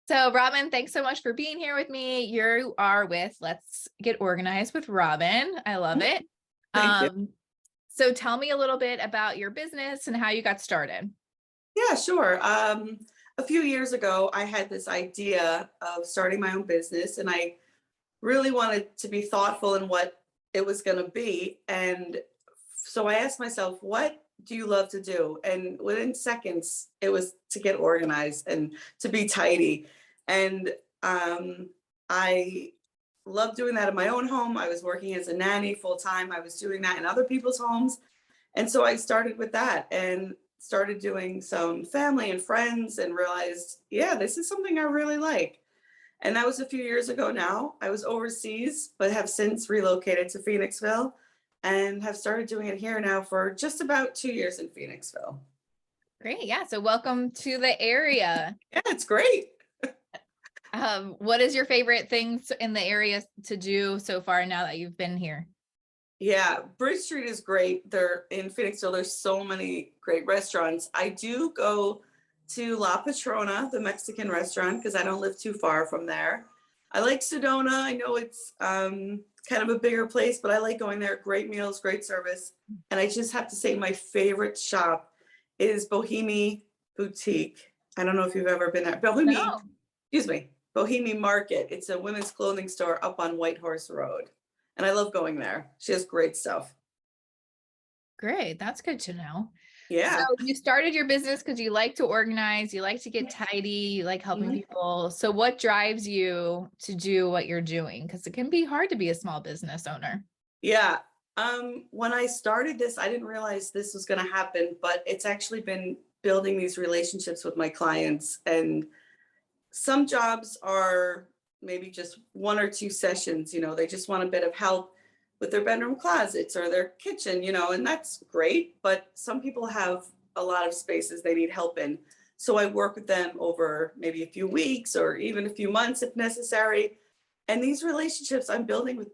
So Robin, thanks so much for being here with me. You are with Let's Get Organized with Robin. I love it. Thank you. So tell me a little bit about your business and how you got started. Yeah, sure. A few years ago, I had this idea of starting my own business, and I really wanted to be thoughtful in what it was going to be. And so I asked myself, what do you love to do? And within seconds, it was to get organized and to be tidy. And I love doing that in my own home. I was working as a nanny full time. I was doing that in other people's homes. And so I started with that and started doing some family and friends and realized, yeah, this is something I really like. And that was a few years ago now. I was overseas, but have since relocated to Phoenixville and have started doing it here now for just about 2 years in Phoenixville. Great. Yeah. So welcome to the area. Yeah, it's great. What is your favorite things in the area to do so far now that you've been here? Yeah, Bridge Street is great. They're in Phoenixville. There's so many great restaurants. I do go to La Patrona, the Mexican restaurant, because I don't live too far from there. I like Sedona. I know it's kind of a bigger place, but I like going there. Great meals, great service. And I just have to say my favorite shop is Bohemi Boutique. I don't know if you've ever been there. No. Bohemi Market. It's a women's clothing store up on White Horse Road. And I love going there. She has great stuff. Great. That's good to know. Yeah. So you started your business because you like to organize, you like to get tidy, you like helping Mhm. people. So what drives you to do what you're doing? Because it can be hard to be a small business owner. Yeah. When I started this, I didn't realize this was going to happen, but it's actually been building these relationships with my clients. And some jobs are maybe just 1 or 2 sessions, they just want a bit of help with their bedroom closets or their kitchen, and that's great. But some people have a lot of spaces they need help in. So I work with them over maybe a few weeks or even a few months if necessary. And these relationships I'm building with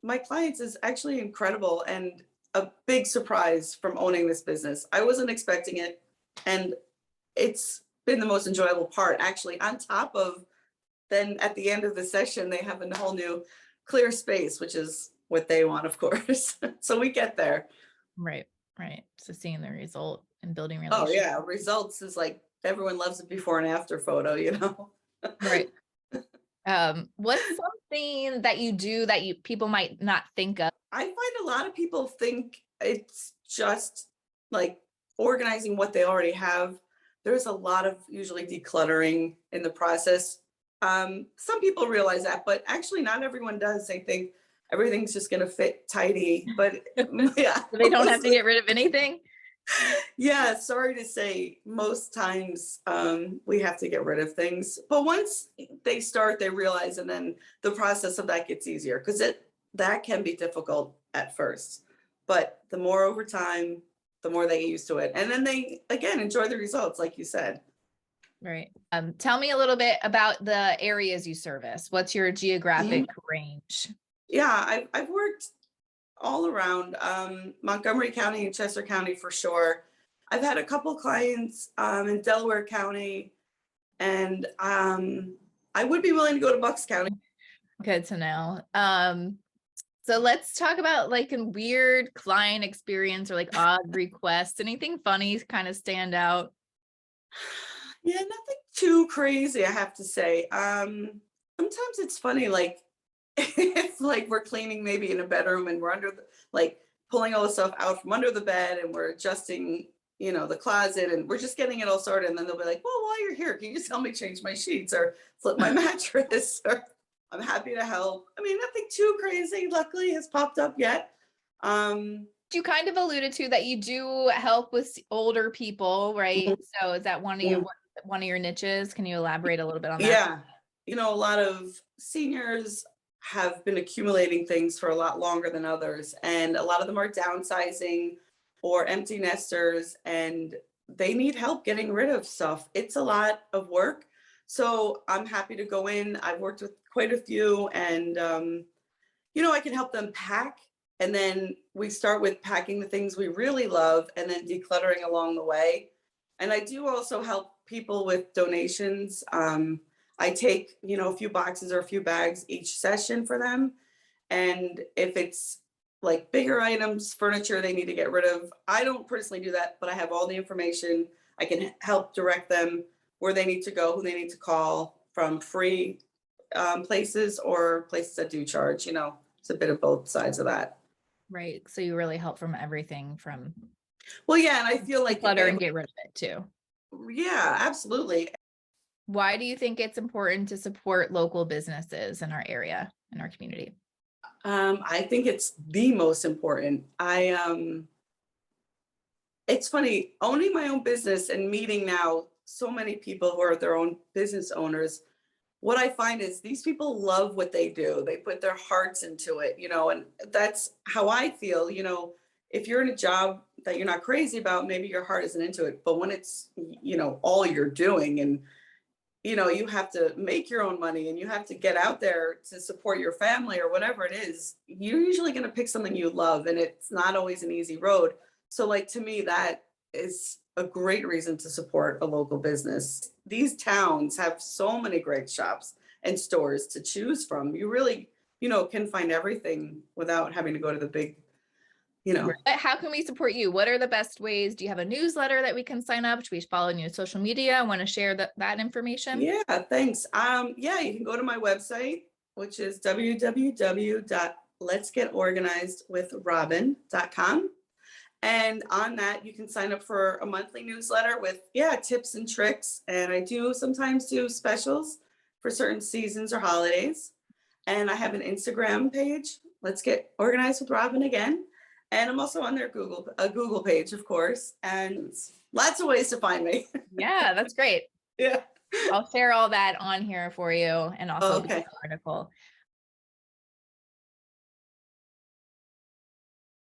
my clients is actually incredible and a big surprise from owning this business. I wasn't expecting it. And it's been the most enjoyable part, actually, on top of then at the end of the session, they have a whole new clear space, which is what they want, of course. So we get there. Right. Right. So seeing the result and building Oh, relationships. yeah. Results is like everyone loves a before and after photo. Right. What's something that you do that people might not think of? I find a lot of people think it's just like organizing what they already have. There's a lot of usually decluttering in the process. Some people realize that, but actually not everyone does. They think everything's just going to fit tidy, but yeah. They don't have to get rid of anything. Yeah, sorry to say, most times we have to get rid of things. But once they start, they realize, and then the process of that gets easier because that can be difficult at first. But the more over time, the more they get used to it. And then they, again, enjoy the results, like you said. Right. Tell me a little bit about the areas you service. What's your geographic range? Yeah, I've worked all around Montgomery County and Chester County for sure. I've had a couple clients in Delaware County, and I would be willing to go to Bucks County. Good to know. So let's talk about like a weird client experience or like odd requests. Anything funny kind of stand out? Yeah, nothing too crazy, I have to say. Sometimes it's funny, like if like we're cleaning maybe in a bedroom and we're like pulling all the stuff out from under the bed and we're adjusting, the closet and we're just getting it all sorted. And then they'll be like, well, while you're here, can you just help me change my sheets or flip my mattress? Or I'm happy to help. I mean, nothing too crazy, luckily, has popped up yet. You kind of alluded to that you do help with older people, right? So is that one of your niches? Can you elaborate a little bit on that? Yeah. A lot of seniors have been accumulating things for a lot longer than others. And a lot of them are downsizing or empty nesters, and they need help getting rid of stuff. It's a lot of work. So I'm happy to go in. I've worked with quite a few, and, I can help them pack. And then we start with packing the things we really love and then decluttering along the way. And I do also help people with donations. I take, a few boxes or a few bags each session for them. And if it's like bigger items, furniture they need to get rid of, I don't personally do that, but I have all the information. I can help direct them where they need to go, who they need to call, from free places or places that do charge. It's a bit of both sides of that. Right. So you really help from everything from Well, yeah, and I feel like, clutter and get rid of it too. yeah, absolutely. Why do you think it's important to support local businesses in our area, in our community? I think it's the most important. It's funny owning my own business and meeting now so many people who are their own business owners. What I find is these people love what they do. They put their hearts into it, and that's how I feel. If you're in a job that you're not crazy about, maybe your heart isn't into it. But when it's, all you're doing, and you have to make your own money and you have to get out there to support your family or whatever it is, you're usually going to pick something you love, and it's not always an easy road. So, like, to me, that is a great reason to support a local business. These towns have so many great shops and stores to choose from. You really, can find everything without having to go to the big, you know. But how can we support you? What are the best ways? Do you have a newsletter that we can sign up? Should we follow you on social media? Want to share that information? Yeah, thanks. Yeah, you can go to my website, which is www.letsgetorganizedwithrobin.com. And on that, you can sign up for a monthly newsletter with, tips and tricks. And I do sometimes do specials for certain seasons or holidays. And I have an Instagram page, Let's Get Organized with Robin again. And I'm also on their Google page, of course. And lots of ways to find me. Yeah, that's great. Yeah. I'll share all that on here for you and also Oh, the okay. article.